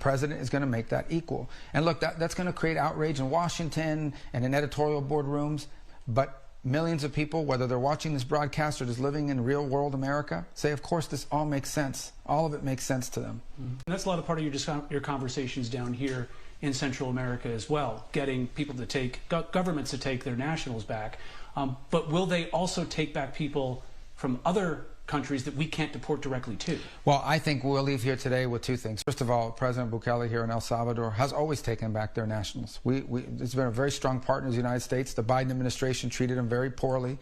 president is going to make that equal. And look, that's going to create outrage in Washington and in editorial boardrooms, but millions of people, whether they're watching this broadcast or just living in real world America, say, of course, this all makes sense. All of it makes sense to them. And that's a lot of part of your conversations down here in Central America as well, getting people to take, governments to take their nationals back. But will they also take back people from other countries that we can't deport directly to? Well, I think we'll leave here today with two things. First of all, President Bukele here in El Salvador has always taken back their nationals. It's been a very strong partner of the United States. The Biden administration treated him very poorly.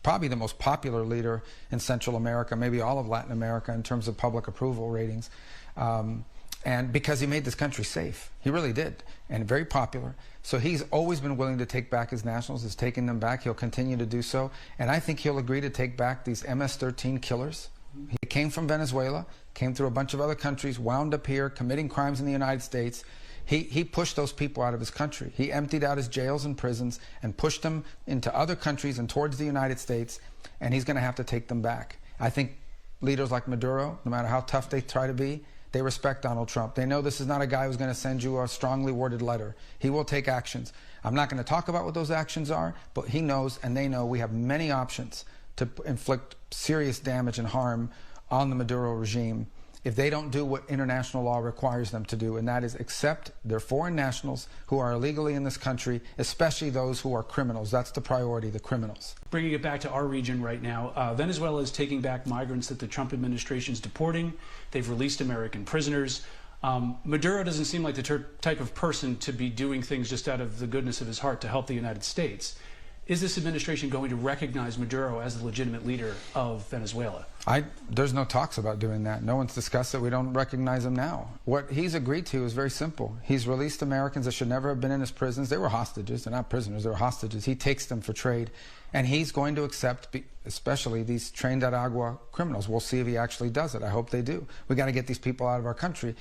Probably the most popular leader in Central America, maybe all of Latin America in terms of public approval ratings. And because he made this country safe. He really did, and very popular. So he's always been willing to take back his nationals. He's taking them back. He'll continue to do so. And I think he'll agree to take back these MS-13 killers. He came from Venezuela, came through a bunch of other countries, wound up here, committing crimes in the United States. He pushed those people out of his country. He emptied out his jails and prisons and pushed them into other countries and towards the United States, and he's going to have to take them back. I think leaders like Maduro, no matter how tough they try to be, they respect Donald Trump. They know this is not a guy who's going to send you a strongly worded letter. He will take actions. I'm not going to talk about what those actions are, but he knows and they know we have many options to inflict serious damage and harm on the Maduro regime if they don't do what international law requires them to do, and that is accept their foreign nationals who are illegally in this country, especially those who are criminals. That's the priority, the criminals. Bringing it back to our region right now, Venezuela is taking back migrants that the Trump administration is deporting. They've released American prisoners. Maduro doesn't seem like the type of person to be doing things just out of the goodness of his heart to help the United States. Is this administration going to recognize Maduro as the legitimate leader of Venezuela? There's no talks about doing that. No one's discussed it. We don't recognize him now. What he's agreed to is very simple. He's released Americans that should never have been in his prisons. They were hostages. They're not prisoners. They were hostages. He takes them for trade. And he's going to accept, especially these trained at agua criminals. We'll see if he actually does it. I hope they do. We got to get these people out of our country.